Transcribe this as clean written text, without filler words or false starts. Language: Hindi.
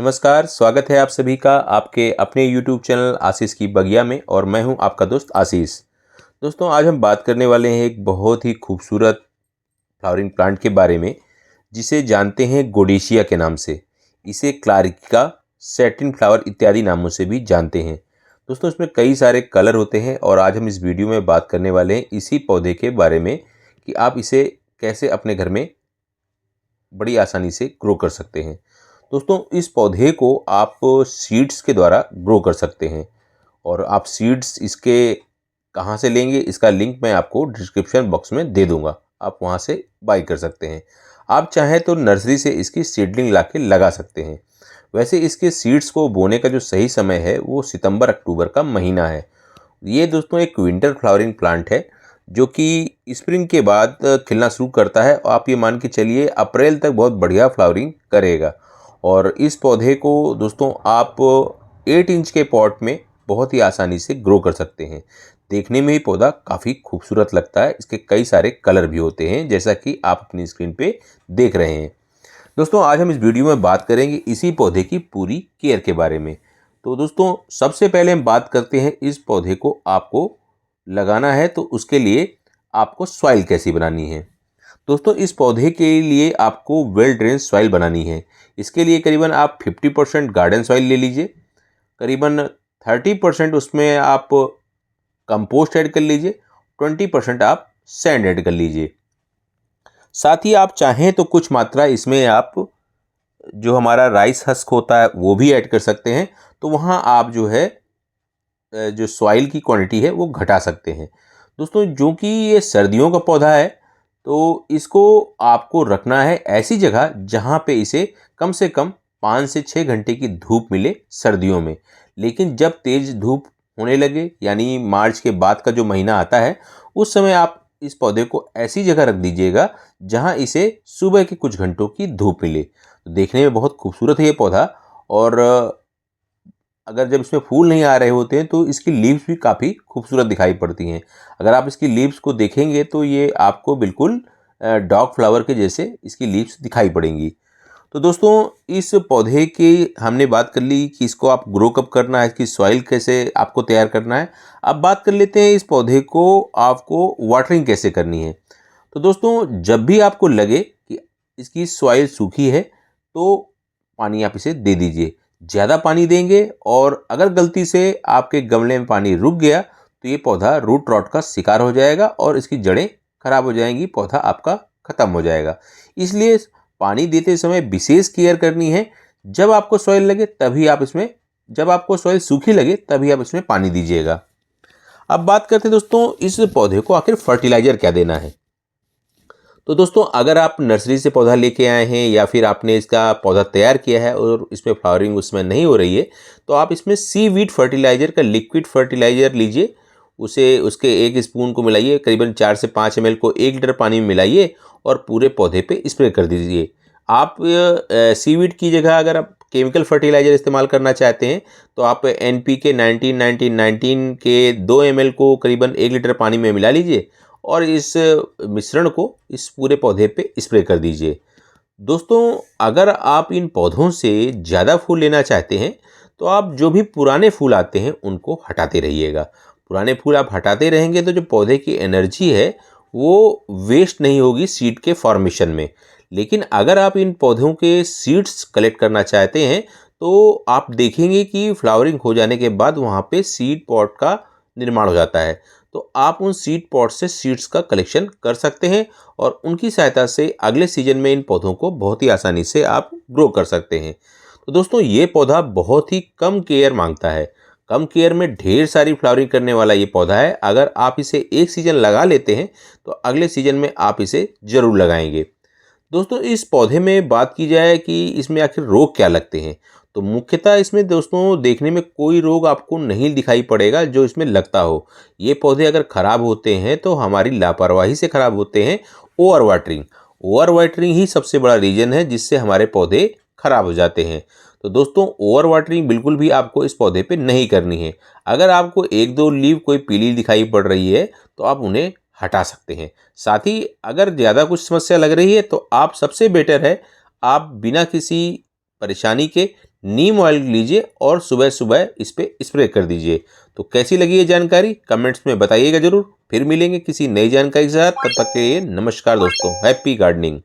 नमस्कार, स्वागत है आप सभी का आपके अपने YouTube चैनल आशीष की बगिया में और मैं हूं आपका दोस्त आशीष। दोस्तों, आज हम बात करने वाले हैं एक बहुत ही खूबसूरत फ्लावरिंग प्लांट के बारे में, जिसे जानते हैं गोडेशिया के नाम से। इसे क्लारिका, सैटिन फ्लावर इत्यादि नामों से भी जानते हैं। दोस्तों, इसमें कई सारे कलर होते हैं और आज हम इस वीडियो में बात करने वाले हैं इसी पौधे के बारे में कि आप इसे कैसे अपने घर में बड़ी आसानी से ग्रो कर सकते हैं। दोस्तों, इस पौधे को आप सीड्स के द्वारा ग्रो कर सकते हैं और आप सीड्स इसके कहाँ से लेंगे, इसका लिंक मैं आपको डिस्क्रिप्शन बॉक्स में दे दूंगा। आप वहाँ से बाई कर सकते हैं। आप चाहें तो नर्सरी से इसकी सीडलिंग लाके लगा सकते हैं। वैसे इसके सीड्स को बोने का जो सही समय है वो सितंबर अक्टूबर का महीना है। ये दोस्तों एक विंटर फ्लावरिंग प्लांट है जो कि स्प्रिंग के बाद खिलना शुरू करता है और आप ये मान के चलिए अप्रैल तक बहुत बढ़िया फ्लावरिंग करेगा। और इस पौधे को दोस्तों आप 8 इंच के पॉट में बहुत ही आसानी से ग्रो कर सकते हैं। देखने में ही पौधा काफ़ी खूबसूरत लगता है। इसके कई सारे कलर भी होते हैं, जैसा कि आप अपनी स्क्रीन पे देख रहे हैं। दोस्तों, आज हम इस वीडियो में बात करेंगे इसी पौधे की पूरी केयर के बारे में। तो दोस्तों, सबसे पहले हम बात करते हैं इस पौधे को आपको लगाना है तो उसके लिए आपको सॉइल कैसी बनानी है। दोस्तों, इस पौधे के लिए आपको वेल ड्रेन सॉइल बनानी है। इसके लिए करीबन आप 50% गार्डन सॉइल ले लीजिए, करीबन 30% उसमें आप कंपोस्ट ऐड कर लीजिए, 20% आप सैंड ऐड कर लीजिए। साथ ही आप चाहें तो कुछ मात्रा इसमें आप जो हमारा राइस हस्क होता है वो भी ऐड कर सकते हैं। तो वहाँ आप जो है जो सॉइल की क्वांटिटी है वो घटा सकते हैं। दोस्तों, जो कि ये सर्दियों का पौधा है तो इसको आपको रखना है ऐसी जगह जहाँ पे इसे कम से कम 5 से 6 घंटे की धूप मिले सर्दियों में। लेकिन जब तेज़ धूप होने लगे, यानी मार्च के बाद का जो महीना आता है, उस समय आप इस पौधे को ऐसी जगह रख दीजिएगा जहाँ इसे सुबह के कुछ घंटों की धूप मिले। तो देखने में बहुत खूबसूरत है ये पौधा। और अगर जब इसमें फूल नहीं आ रहे होते हैं तो इसकी लीव्स भी काफ़ी खूबसूरत दिखाई पड़ती हैं। अगर आप इसकी लीव्स को देखेंगे तो ये आपको बिल्कुल डॉग फ्लावर के जैसे इसकी लीव्स दिखाई पड़ेंगी। तो दोस्तों, इस पौधे की हमने बात कर ली कि इसको आप ग्रो कब करना है, इसकी सॉइल कैसे आपको तैयार करना है। अब बात कर लेते हैं इस पौधे को आपको वाटरिंग कैसे करनी है। तो दोस्तों, जब भी आपको लगे कि इसकी सॉइल सूखी है तो पानी आप इसे दे दीजिए। ज़्यादा पानी देंगे और अगर गलती से आपके गमले में पानी रुक गया तो ये पौधा रूट रॉट का शिकार हो जाएगा और इसकी जड़ें खराब हो जाएंगी, पौधा आपका ख़त्म हो जाएगा। इसलिए पानी देते समय विशेष केयर करनी है। जब आपको सॉइल लगे तभी आप इसमें जब आपको सॉइल सूखी लगे तभी आप इसमें पानी दीजिएगा। अब बात करते हैं दोस्तों, इस पौधे को आखिर फर्टिलाइज़र क्या देना है। तो दोस्तों, अगर आप नर्सरी से पौधा लेके आए हैं या फिर आपने इसका पौधा तैयार किया है और इसमें फ्लावरिंग उसमें नहीं हो रही है, तो आप इसमें सीवीड फर्टिलाइज़र का लिक्विड फर्टिलाइज़र लीजिए। उसे उसके 1 स्पून को मिलाइए, करीबन 4 से 5 ml को 1 लीटर पानी में मिलाइए और पूरे पौधे पे स्प्रे कर दीजिए। आप सीवीड की जगह अगर आप केमिकल फर्टिलाइज़र इस्तेमाल करना चाहते हैं तो आप NPK 19-19-19 के 2 ml को करीबन 1 लीटर पानी में मिला लीजिए और इस मिश्रण को इस पूरे पौधे पे स्प्रे कर दीजिए। दोस्तों, अगर आप इन पौधों से ज़्यादा फूल लेना चाहते हैं तो आप जो भी पुराने फूल आते हैं उनको हटाते रहिएगा। पुराने फूल आप हटाते रहेंगे तो जो पौधे की एनर्जी है वो वेस्ट नहीं होगी सीड के फॉर्मेशन में। लेकिन अगर आप इन पौधों के सीड्स कलेक्ट करना चाहते हैं तो आप देखेंगे कि फ्लावरिंग हो जाने के बाद वहाँ पे सीड पॉट का निर्माण हो जाता है। तो आप उन सीड पॉट से सीड्स का कलेक्शन कर सकते हैं और उनकी सहायता से अगले सीजन में इन पौधों को बहुत ही आसानी से आप ग्रो कर सकते हैं। तो दोस्तों, ये पौधा बहुत ही कम केयर मांगता है। कम केयर में ढेर सारी फ्लावरिंग करने वाला ये पौधा है। अगर आप इसे एक सीजन लगा लेते हैं तो अगले सीजन में आप इसे ज़रूर लगाएंगे। दोस्तों, इस पौधे में बात की जाए कि इसमें आखिर रोग क्या लगते हैं, तो मुख्यतः इसमें दोस्तों देखने में कोई रोग आपको नहीं दिखाई पड़ेगा जो इसमें लगता हो। ये पौधे अगर ख़राब होते हैं तो हमारी लापरवाही से ख़राब होते हैं। ओवर वाटरिंग ही सबसे बड़ा रीज़न है जिससे हमारे पौधे ख़राब हो जाते हैं। तो दोस्तों, ओवर वाटरिंग बिल्कुल भी आपको इस पौधे पे नहीं करनी है। अगर आपको 1-2 लीव कोई पीली दिखाई पड़ रही है तो आप उन्हें हटा सकते हैं। साथ ही अगर ज़्यादा कुछ समस्या लग रही है तो आप सबसे बेटर है आप बिना किसी परेशानी के नीम ऑयल लीजिए और सुबह सुबह इस पे स्प्रे कर दीजिए। तो कैसी लगी ये जानकारी कमेंट्स में बताइएगा ज़रूर। फिर मिलेंगे किसी नई जानकारी के साथ, तब तक के लिए नमस्कार दोस्तों, हैप्पी गार्डनिंग।